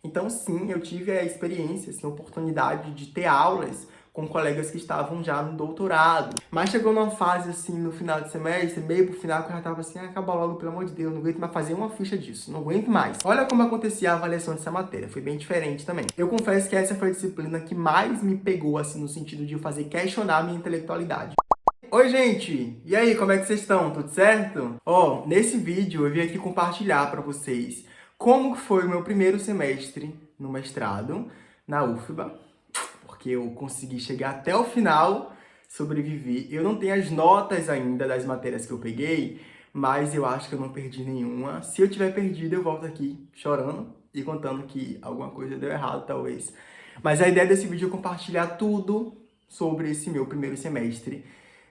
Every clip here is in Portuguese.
Então, sim, eu tive a experiência, assim, a oportunidade de ter aulas com colegas que estavam já no doutorado. Mas chegou numa fase, assim, no final de semestre, meio pro final, que eu já tava assim, acaba logo, pelo amor de Deus, não aguento mais fazer uma ficha disso, não aguento mais. Olha como acontecia a avaliação dessa matéria, foi bem diferente também. Eu confesso que essa foi a disciplina que mais me pegou, assim, no sentido de eu fazer questionar a minha intelectualidade. Oi, gente! E aí, como é que vocês estão? Tudo certo? Ó, nesse vídeo eu vim aqui compartilhar para vocês como que foi o meu primeiro semestre no mestrado na UFBA, porque eu consegui chegar até o final, sobrevivi. Eu não tenho as notas ainda das matérias que eu peguei, mas eu acho que eu não perdi nenhuma. Se eu tiver perdido, eu volto aqui chorando e contando que alguma coisa deu errado, talvez. Mas a ideia desse vídeo é compartilhar tudo sobre esse meu primeiro semestre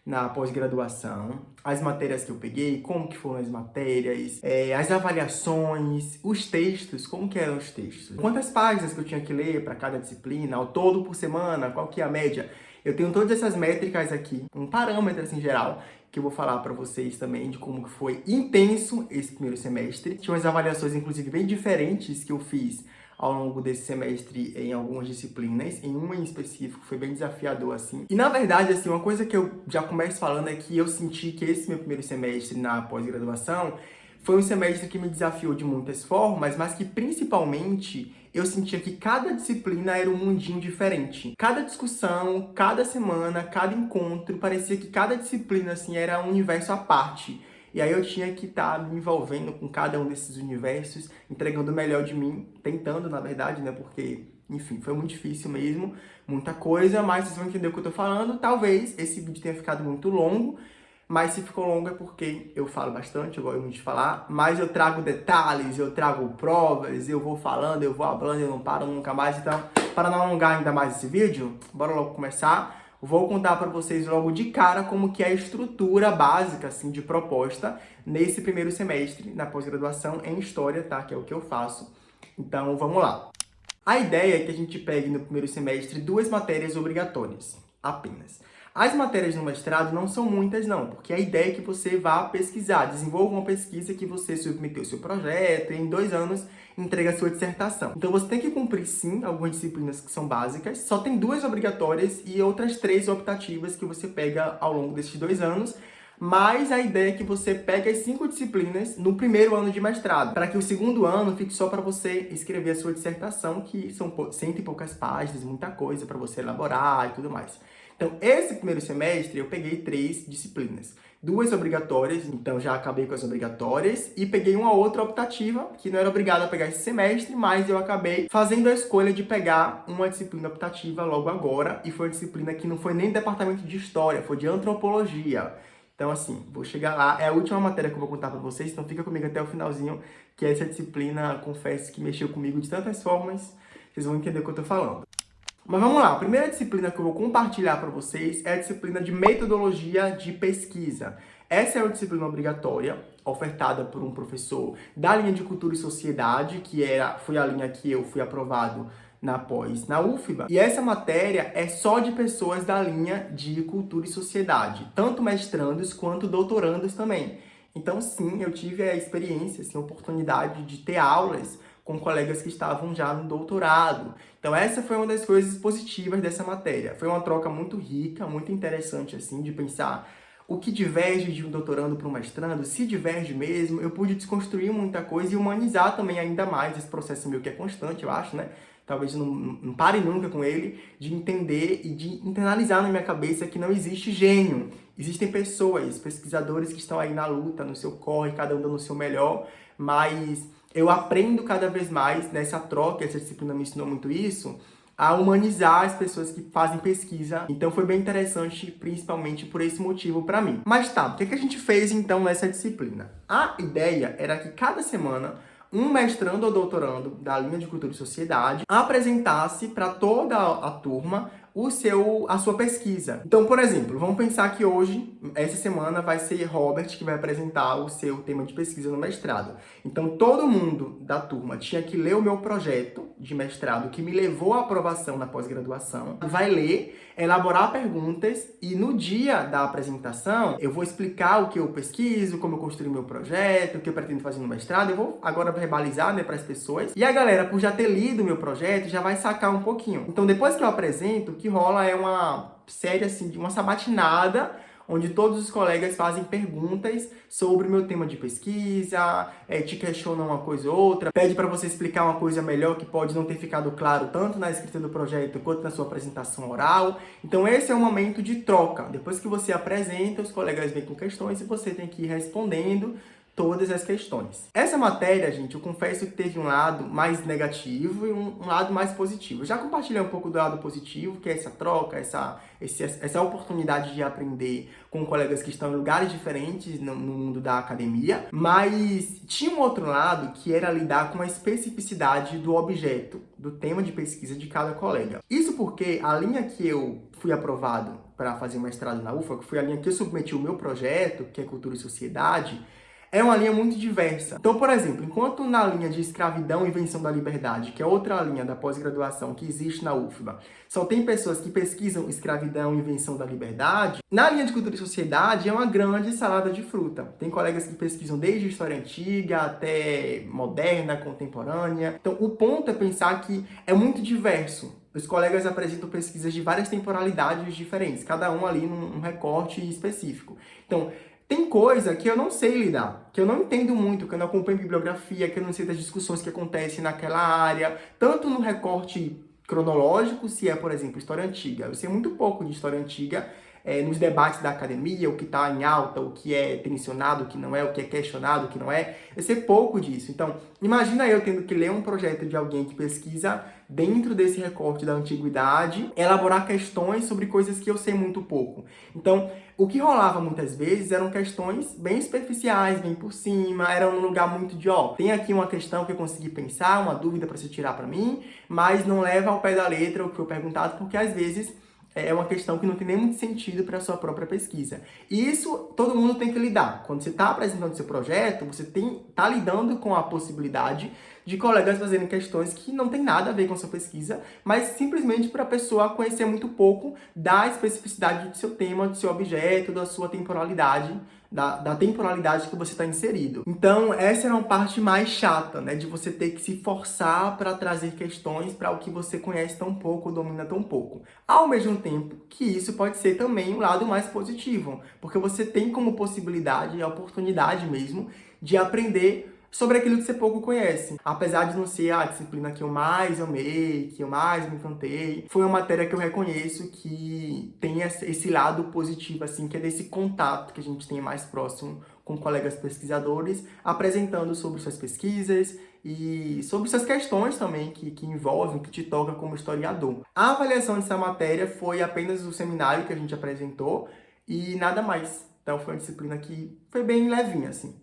na pós-graduação, as matérias que eu peguei, como que foram as matérias, as avaliações, os textos, como que eram os textos, quantas páginas que eu tinha que ler para cada disciplina, ao todo por semana, qual que é a média. Eu tenho todas essas métricas aqui, um parâmetro assim geral, que eu vou falar para vocês também de como que foi intenso esse primeiro semestre. Tinha umas avaliações, inclusive, bem diferentes que eu fiz ao longo desse semestre em algumas disciplinas, em uma em específico foi bem desafiador, assim. E na verdade, assim, uma coisa que eu já começo falando é que eu senti que esse meu primeiro semestre na pós-graduação foi um semestre que me desafiou de muitas formas, mas que principalmente eu sentia que cada disciplina era um mundinho diferente. Cada discussão, cada semana, cada encontro, parecia que cada disciplina, assim, era um universo à parte. E aí eu tinha que estar me envolvendo com cada um desses universos, entregando o melhor de mim, tentando, na verdade, né? Porque, enfim, foi muito difícil mesmo, muita coisa, mas vocês vão entender o que eu tô falando. Talvez esse vídeo tenha ficado muito longo, mas se ficou longo é porque eu falo bastante, eu gosto muito de falar, mas eu trago detalhes, eu trago provas, eu vou falando, eu vou falando, eu não paro nunca mais. Então, para não alongar ainda mais esse vídeo, bora logo começar. Vou contar para vocês logo de cara como que é a estrutura básica, assim, de proposta nesse primeiro semestre na pós-graduação em História, tá? Que é o que eu faço. Então, vamos lá. A ideia é que a gente pegue no primeiro semestre 2 matérias obrigatórias, apenas. As matérias no mestrado não são muitas, não, porque a ideia é que você vá pesquisar, desenvolva uma pesquisa que você submeteu o seu projeto e em 2 anos entrega a sua dissertação. Então você tem que cumprir, sim, algumas disciplinas que são básicas, só tem 2 obrigatórias e outras 3 optativas que você pega ao longo desses 2 anos, mas a ideia é que você pegue as 5 disciplinas no primeiro ano de mestrado, para que o segundo ano fique só para você escrever a sua dissertação, que são 100 e poucas páginas, muita coisa para você elaborar e tudo mais. Então, esse primeiro semestre eu peguei 3 disciplinas. 2 obrigatórias, então já acabei com as obrigatórias, e peguei uma outra optativa, que não era obrigado a pegar esse semestre, mas eu acabei fazendo a escolha de pegar uma disciplina optativa logo agora, e foi uma disciplina que não foi nem departamento de História, foi de Antropologia. Então, assim, vou chegar lá. É a última matéria que eu vou contar para vocês, então fica comigo até o finalzinho, que essa disciplina, confesso que mexeu comigo de tantas formas, vocês vão entender o que eu tô falando. Mas vamos lá, a primeira disciplina que eu vou compartilhar para vocês é a disciplina de metodologia de pesquisa. Essa é uma disciplina obrigatória, ofertada por um professor da linha de Cultura e Sociedade, que foi a linha que eu fui aprovado na pós na UFBA. E essa matéria é só de pessoas da linha de Cultura e Sociedade, tanto mestrandos quanto doutorandos também. Então, sim, eu tive a experiência, assim, a oportunidade de ter aulas com colegas que estavam já no doutorado. Então essa foi uma das coisas positivas dessa matéria. Foi uma troca muito rica, muito interessante, assim, de pensar o que diverge de um doutorando para um mestrando, se diverge mesmo. Eu pude desconstruir muita coisa e humanizar também ainda mais esse processo meu, que é constante, eu acho, né? Talvez não pare nunca com ele, de entender e de internalizar na minha cabeça que não existe gênio. Existem pessoas, pesquisadores que estão aí na luta, no seu corre, cada um dando o seu melhor, mas eu aprendo cada vez mais nessa troca, essa disciplina me ensinou muito isso, a humanizar as pessoas que fazem pesquisa. Então foi bem interessante, principalmente por esse motivo para mim. Mas tá, o que a gente fez então nessa disciplina? A ideia era que cada semana um mestrando ou doutorando da linha de Cultura e Sociedade apresentasse para toda a turma a sua pesquisa. Então, por exemplo, vamos pensar que hoje, essa semana, vai ser Robert que vai apresentar o seu tema de pesquisa no mestrado. Então, todo mundo da turma tinha que ler o meu projeto de mestrado que me levou à aprovação na pós-graduação, vai ler, elaborar perguntas e no dia da apresentação eu vou explicar o que eu pesquiso, como eu construí meu projeto, o que eu pretendo fazer no mestrado. Eu vou agora verbalizar, né, para as pessoas. E a galera, por já ter lido o meu projeto, já vai sacar um pouquinho. Então, depois que eu apresento, o que rola é uma série assim de uma sabatinada, onde todos os colegas fazem perguntas sobre o meu tema de pesquisa, te questionam uma coisa ou outra, pede para você explicar uma coisa melhor que pode não ter ficado claro tanto na escrita do projeto quanto na sua apresentação oral. Então esse é um momento de troca. Depois que você apresenta, os colegas vêm com questões e você tem que ir respondendo todas as questões. Essa matéria, gente, eu confesso que teve um lado mais negativo e um lado mais positivo. Eu já compartilhei um pouco do lado positivo, que é essa troca, essa oportunidade de aprender com colegas que estão em lugares diferentes no mundo da academia, mas tinha um outro lado que era lidar com a especificidade do objeto, do tema de pesquisa de cada colega. Isso porque a linha que eu fui aprovado para fazer mestrado na UFA, que foi a linha que eu submeti o meu projeto, que é Cultura e Sociedade, é uma linha muito diversa. Então, por exemplo, enquanto na linha de escravidão e invenção da liberdade, que é outra linha da pós-graduação que existe na UFBA, só tem pessoas que pesquisam escravidão e invenção da liberdade, na linha de cultura e sociedade é uma grande salada de fruta. Tem colegas que pesquisam desde história antiga até moderna, contemporânea. Então, o ponto é pensar que é muito diverso. Os colegas apresentam pesquisas de várias temporalidades diferentes, cada um ali num recorte específico. Então, tem coisa que eu não sei lidar, que eu não entendo muito, que eu não acompanho bibliografia, que eu não sei das discussões que acontecem naquela área, tanto no recorte cronológico, se é, por exemplo, história antiga. Eu sei muito pouco de história antiga, nos debates da academia, o que está em alta, o que é tensionado, o que não é, o que é questionado, o que não é. Eu sei pouco disso. Então, imagina eu tendo que ler um projeto de alguém que pesquisa dentro desse recorte da antiguidade, elaborar questões sobre coisas que eu sei muito pouco. Então, o que rolava muitas vezes eram questões bem superficiais, bem por cima, eram num lugar muito de, tem aqui uma questão que eu consegui pensar, uma dúvida para se tirar para mim, mas não leva ao pé da letra o que eu perguntado, porque às vezes é uma questão que não tem nem muito sentido para a sua própria pesquisa. E isso todo mundo tem que lidar. Quando você está apresentando seu projeto, você está lidando com a possibilidade de colegas fazerem questões que não tem nada a ver com a sua pesquisa, mas simplesmente para a pessoa conhecer muito pouco da especificidade do seu tema, do seu objeto, da sua temporalidade, da temporalidade que você está inserido. Então, essa era uma parte mais chata, né? De você ter que se forçar para trazer questões para o que você conhece tão pouco, domina tão pouco. Ao mesmo tempo que isso pode ser também um lado mais positivo, porque você tem como possibilidade, a oportunidade mesmo, de aprender sobre aquilo que você pouco conhece. Apesar de não ser a disciplina que eu mais amei, que eu mais me encantei, foi uma matéria que eu reconheço que tem esse lado positivo, assim, que é desse contato que a gente tem mais próximo com colegas pesquisadores, apresentando sobre suas pesquisas e sobre suas questões também que envolvem, que te tocam como historiador. A avaliação dessa matéria foi apenas o seminário que a gente apresentou e nada mais. Então foi uma disciplina que foi bem levinha, assim.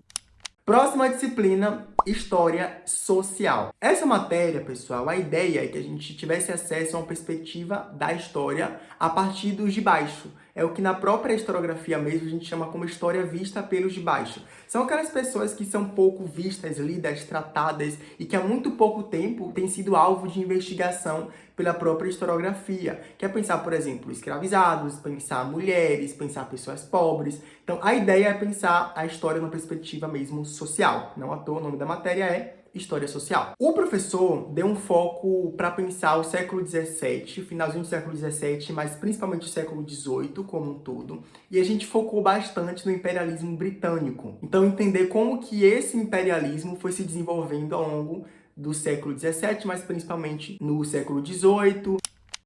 Próxima disciplina, História Social. Essa matéria, pessoal, a ideia é que a gente tivesse acesso a uma perspectiva da história a partir dos de baixo. É o que na própria historiografia mesmo a gente chama como história vista pelos de baixo. São aquelas pessoas que são pouco vistas, lidas, tratadas e que há muito pouco tempo têm sido alvo de investigação pela própria historiografia. Que é pensar, por exemplo, escravizados, pensar mulheres, pensar pessoas pobres. Então, a ideia é pensar a história numa perspectiva mesmo social. Não à toa, o nome da matéria é História Social. O professor deu um foco para pensar o século XVII, finalzinho do século XVII, mas principalmente o século XVIII como um todo. E a gente focou bastante no imperialismo britânico. Então, entender como que esse imperialismo foi se desenvolvendo ao longo do século XVII, mas principalmente no século XVIII.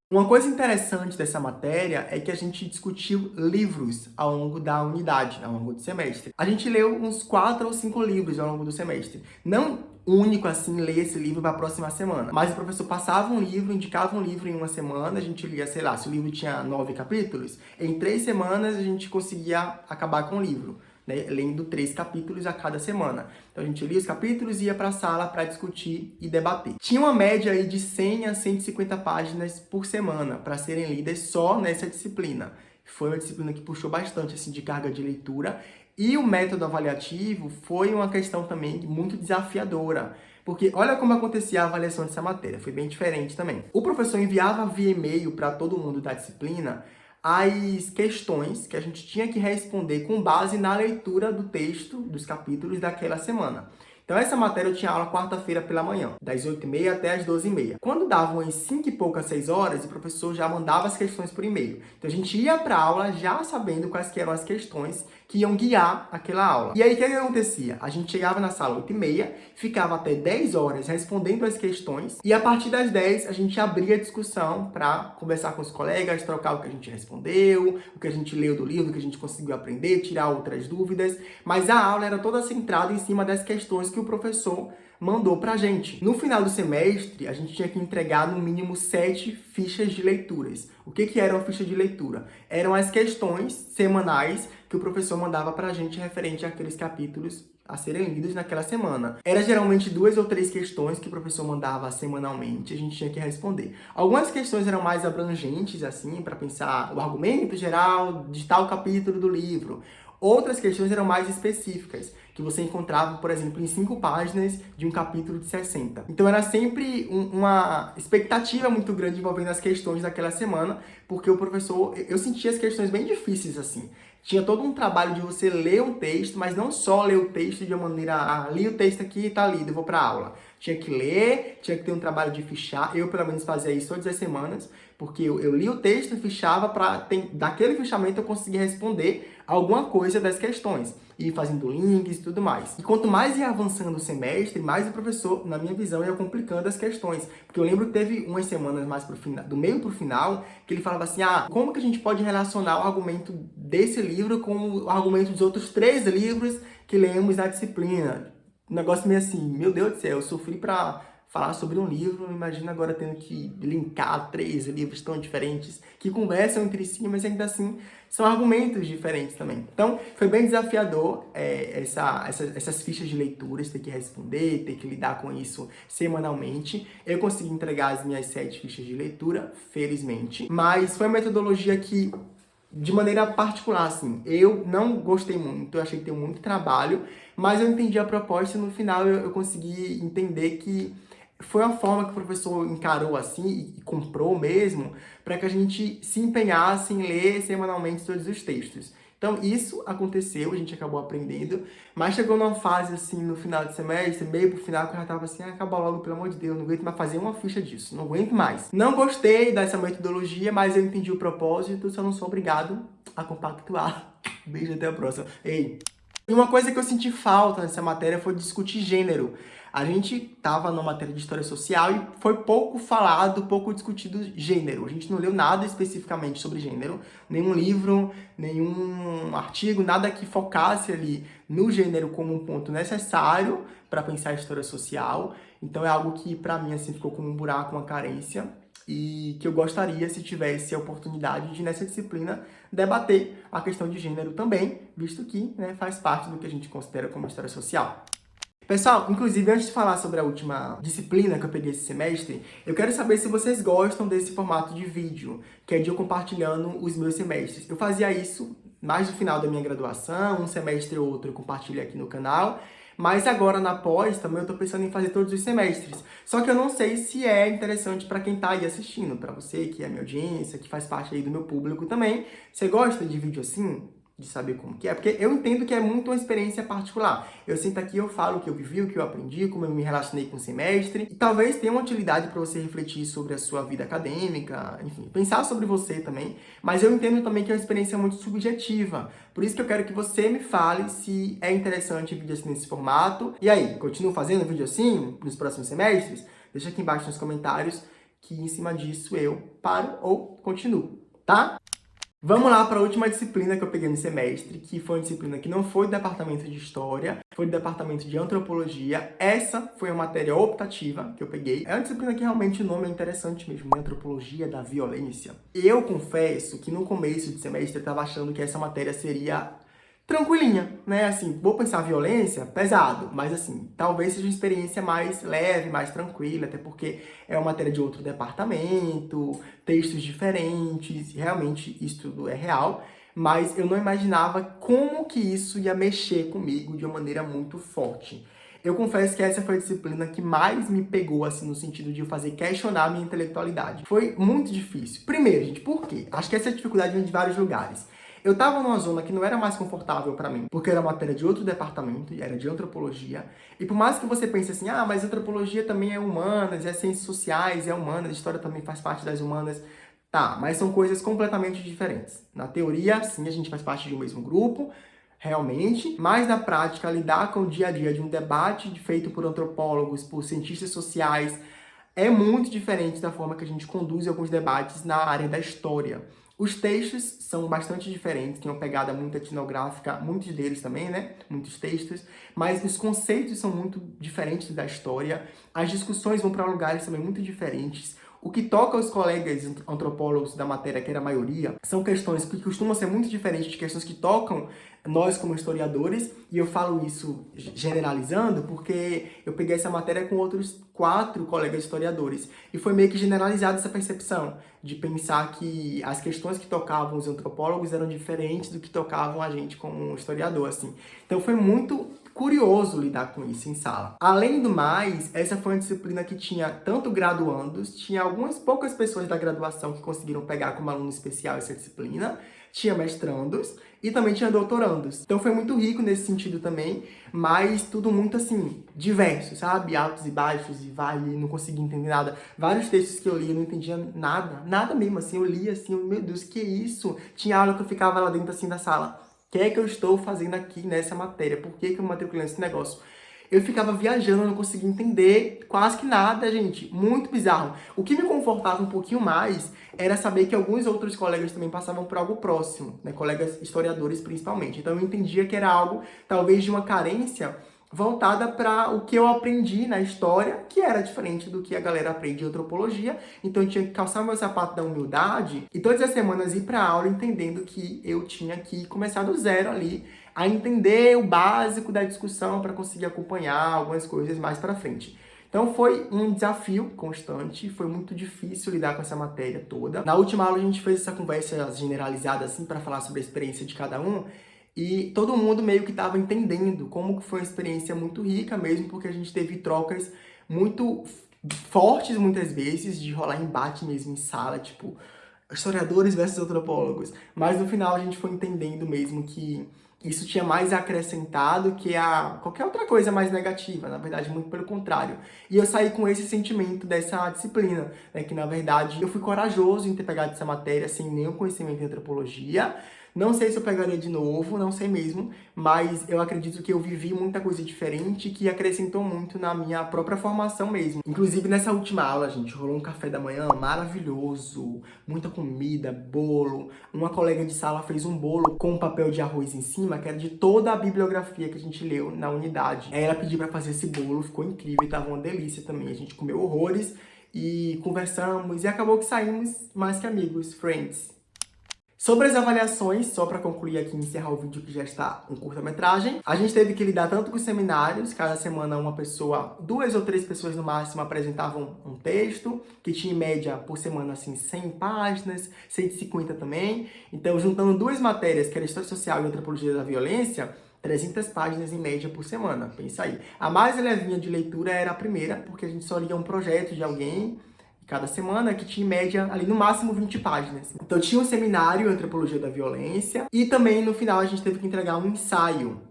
Uma coisa interessante dessa matéria é que a gente discutiu livros ao longo da unidade, ao longo do semestre. A gente leu uns 4 ou 5 livros ao longo do semestre. Não único, assim, ler esse livro para a próxima semana. Mas o professor passava um livro, indicava um livro em uma semana, a gente lia, sei lá, se o livro tinha 9 capítulos, em 3 semanas a gente conseguia acabar com o livro, né, lendo 3 capítulos a cada semana. Então a gente lia os capítulos e ia para a sala para discutir e debater. Tinha uma média aí de 100 a 150 páginas por semana para serem lidas só nessa disciplina. Foi uma disciplina que puxou bastante assim, de carga de leitura. E o método avaliativo foi uma questão também muito desafiadora, Porque olha como acontecia a avaliação dessa matéria, foi bem diferente também. O professor enviava via e-mail para todo mundo da disciplina as questões que a gente tinha que responder com base na leitura do texto, dos capítulos daquela semana. Então essa matéria eu tinha aula quarta-feira pela manhã, das 8h30 até as 12h30. Quando davam as 5 e poucas, 6 horas, o professor já mandava as questões por e-mail. Então a gente ia para a aula já sabendo quais que eram as questões que iam guiar aquela aula. E aí o que acontecia? A gente chegava na sala 8h30, ficava até 10 horas respondendo as questões e a partir das 10 a gente abria a discussão para conversar com os colegas, trocar o que a gente respondeu, o que a gente leu do livro, o que a gente conseguiu aprender, tirar outras dúvidas, mas a aula era toda centrada em cima das questões que o professor mandou pra gente. No final do semestre, a gente tinha que entregar no mínimo 7 fichas de leituras. O que era uma ficha de leitura? Eram as questões semanais que o professor mandava pra gente referente àqueles capítulos a serem lidos naquela semana. Era geralmente 2 ou 3 questões que o professor mandava semanalmente, a gente tinha que responder. Algumas questões eram mais abrangentes, assim, para pensar o argumento geral de tal capítulo do livro. Outras questões eram mais específicas, que você encontrava, por exemplo, em 5 páginas de um capítulo de 60. Então era sempre uma expectativa muito grande envolvendo as questões daquela semana, porque o professor, eu sentia as questões bem difíceis assim. Tinha todo um trabalho de você ler um texto, mas não só ler o texto de uma maneira, li o texto aqui, tá lido, eu vou pra aula. Tinha que ler, tinha que ter um trabalho de fichar. Eu, pelo menos, fazia isso todas as semanas, porque eu li o texto e fichava para, daquele fichamento, eu conseguir responder alguma coisa das questões. E fazendo links e tudo mais. E quanto mais ia avançando o semestre, mais o professor, na minha visão, ia complicando as questões. Porque eu lembro que teve umas semanas mais pro final, do meio pro final, que ele falava assim, como que a gente pode relacionar o argumento desse livro com o argumento dos outros 3 livros que lemos na disciplina? Um negócio meio assim, meu Deus do céu, eu sofri pra falar sobre um livro, imagina agora tendo que linkar 3 livros tão diferentes, que conversam entre si, mas ainda assim são argumentos diferentes também. Então, foi bem desafiador essas fichas de leituras, ter que responder, ter que lidar com isso semanalmente. Eu consegui entregar as minhas 7 fichas de leitura, felizmente, mas foi uma metodologia que, de maneira particular, assim, eu não gostei muito, eu achei que tem muito trabalho, mas eu entendi a proposta e no final eu consegui entender que foi a forma que o professor encarou assim e comprou mesmo para que a gente se empenhasse em ler semanalmente todos os textos. Então isso aconteceu, a gente acabou aprendendo, mas chegou numa fase assim no final do semestre, meio pro final, que eu já tava assim, acaba logo, pelo amor de Deus, não aguento mais fazer uma ficha disso, não aguento mais. Não gostei dessa metodologia, mas eu entendi o propósito, só não sou obrigado a compactuar. Beijo, até a próxima. Ei! E uma coisa que eu senti falta nessa matéria foi discutir gênero. A gente estava numa matéria de história social e foi pouco falado, pouco discutido gênero. A gente não leu nada especificamente sobre gênero, nenhum livro, nenhum artigo, nada que focasse ali no gênero como um ponto necessário para pensar a história social. Então é algo que para mim assim ficou como um buraco, uma carência, e que eu gostaria, se tivesse a oportunidade de, nessa disciplina, debater a questão de gênero também, visto que, né, faz parte do que a gente considera como história social. Pessoal, inclusive, antes de falar sobre a última disciplina que eu peguei esse semestre, eu quero saber se vocês gostam desse formato de vídeo, que é de eu compartilhando os meus semestres. Eu fazia isso mais no final da minha graduação, um semestre ou outro eu compartilho aqui no canal, mas agora na pós também eu tô pensando em fazer todos os semestres. Só que eu não sei se é interessante para quem tá aí assistindo, para você que é minha audiência, que faz parte aí do meu público também. Você gosta de vídeo assim? De saber como que é? Porque eu entendo que é muito uma experiência particular. Eu sento aqui, eu falo o que eu vivi, o que eu aprendi, como eu me relacionei com o semestre. E talvez tenha uma utilidade para você refletir sobre a sua vida acadêmica, enfim, pensar sobre você também. Mas eu entendo também que é uma experiência muito subjetiva. Por isso que eu quero que você me fale se é interessante vídeo assim nesse formato. E aí, continuo fazendo vídeo assim nos próximos semestres? Deixa aqui embaixo nos comentários que em cima disso eu paro ou continuo, tá? Vamos lá para a última disciplina que eu peguei no semestre, que foi uma disciplina que não foi do departamento de História, foi do departamento de Antropologia. Essa foi uma matéria optativa que eu peguei. É uma disciplina que realmente o nome é interessante mesmo, né? Antropologia da Violência. Eu confesso que no começo de semestre eu estava achando que essa matéria seria tranquilinha, né? Assim, vou pensar violência, pesado, mas assim, talvez seja uma experiência mais leve, mais tranquila, até porque é uma matéria de outro departamento, textos diferentes, realmente isso tudo é real, mas eu não imaginava como que isso ia mexer comigo de uma maneira muito forte. Eu confesso que essa foi a disciplina que mais me pegou, assim, no sentido de eu fazer questionar a minha intelectualidade. Foi muito difícil. Primeiro, gente, por quê? Acho que essa dificuldade vem de vários lugares. Eu tava numa zona que não era mais confortável pra mim, porque era matéria de outro departamento, e era de antropologia. E por mais que você pense assim, ah, mas antropologia também é humanas, é ciências sociais, é humanas, história também faz parte das humanas. Tá, mas são coisas completamente diferentes. Na teoria, sim, a gente faz parte de um mesmo grupo, realmente, mas na prática, lidar com o dia a dia de um debate feito por antropólogos, por cientistas sociais, é muito diferente da forma que a gente conduz alguns debates na área da história. Os textos são bastante diferentes, têm uma pegada muito etnográfica, muitos deles também, né? Muitos textos, mas os conceitos são muito diferentes da história, as discussões vão para lugares também muito diferentes. O que toca os colegas antropólogos da matéria, que era a maioria, são questões que costumam ser muito diferentes de questões que tocam nós como historiadores, e eu falo isso generalizando porque eu peguei essa matéria com outros 4 colegas historiadores, e foi meio que generalizada essa percepção de pensar que as questões que tocavam os antropólogos eram diferentes do que tocavam a gente como historiador, assim. Então foi muito curioso lidar com isso em sala. Além do mais, essa foi uma disciplina que tinha tanto graduandos, tinha algumas poucas pessoas da graduação que conseguiram pegar como aluno especial essa disciplina, tinha mestrandos e também tinha doutorandos. Então foi muito rico nesse sentido também, mas tudo muito assim, diverso, sabe? Altos e baixos, e vai, e não conseguia entender nada. Vários textos que eu li, eu não entendia nada, nada mesmo, assim, eu lia assim, meu Deus, que isso? Tinha aula que eu ficava lá dentro assim da sala. O que é que eu estou fazendo aqui nessa matéria? Por que que eu matriculei nesse negócio? Eu ficava viajando, eu não conseguia entender quase que nada, gente. Muito bizarro. O que me confortava um pouquinho mais era saber que alguns outros colegas também passavam por algo próximo, né? Colegas historiadores principalmente. Então eu entendia que era algo, talvez, de uma carência voltada para o que eu aprendi na história, que era diferente do que a galera aprende em antropologia. Então eu tinha que calçar meu sapato da humildade e todas as semanas ir para a aula entendendo que eu tinha que começar do zero ali, a entender o básico da discussão para conseguir acompanhar algumas coisas mais para frente. Então foi um desafio constante, foi muito difícil lidar com essa matéria toda. Na última aula a gente fez essa conversa generalizada assim para falar sobre a experiência de cada um, e todo mundo meio que estava entendendo como que foi uma experiência muito rica mesmo, porque a gente teve trocas muito fortes muitas vezes, de rolar embate mesmo em sala, tipo, historiadores versus antropólogos. Mas no final a gente foi entendendo mesmo que isso tinha mais acrescentado que qualquer outra coisa mais negativa, na verdade, muito pelo contrário. E eu saí com esse sentimento dessa disciplina, né, que na verdade eu fui corajoso em ter pegado essa matéria sem nenhum conhecimento em antropologia. Não sei se eu pegaria de novo, não sei mesmo, mas eu acredito que eu vivi muita coisa diferente que acrescentou muito na minha própria formação mesmo. Inclusive nessa última aula, gente, rolou um café da manhã maravilhoso, muita comida, bolo. Uma colega de sala fez um bolo com um papel de arroz em cima, que era de toda a bibliografia que a gente leu na unidade. Aí ela pediu pra fazer esse bolo, ficou incrível, tava uma delícia também. A gente comeu horrores e conversamos e acabou que saímos mais que amigos, friends. Sobre as avaliações, só para concluir aqui e encerrar o vídeo que já está um curta-metragem, a gente teve que lidar tanto com os seminários, cada semana uma pessoa, 2 ou 3 pessoas no máximo apresentavam um texto, que tinha em média por semana assim 100 páginas, 150 também. Então, juntando 2 matérias, que era História Social e Antropologia da Violência, 300 páginas em média por semana, pensa aí. A mais levinha de leitura era a primeira, porque a gente só lia um projeto de alguém cada semana, que tinha em média ali no máximo 20 páginas. Então tinha um seminário em Antropologia da Violência e também no final a gente teve que entregar um ensaio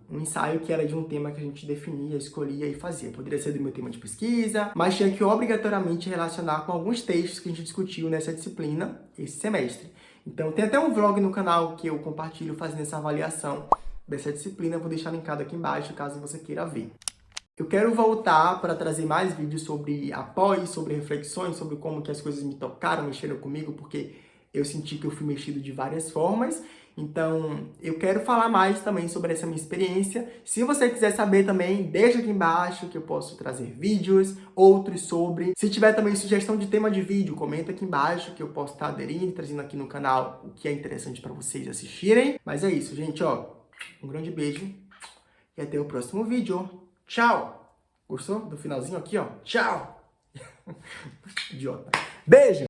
que era de um tema que a gente definia, escolhia e fazia. Poderia ser do meu tema de pesquisa, mas tinha que obrigatoriamente relacionar com alguns textos que a gente discutiu nessa disciplina esse semestre. Então tem até um vlog no canal que eu compartilho fazendo essa avaliação dessa disciplina, eu vou deixar linkado aqui embaixo caso você queira ver. Eu quero voltar para trazer mais vídeos sobre após, sobre reflexões, sobre como que as coisas me tocaram, mexeram comigo, porque eu senti que eu fui mexido de várias formas. Então, eu quero falar mais também sobre essa minha experiência. Se você quiser saber também, deixa aqui embaixo que eu posso trazer vídeos, outros sobre. Se tiver também sugestão de tema de vídeo, comenta aqui embaixo que eu posso estar aderindo, trazendo aqui no canal o que é interessante para vocês assistirem. Mas é isso, gente, ó. Um grande beijo e até o próximo vídeo. Tchau! Gostou do finalzinho aqui, ó? Tchau! Idiota. Beijo!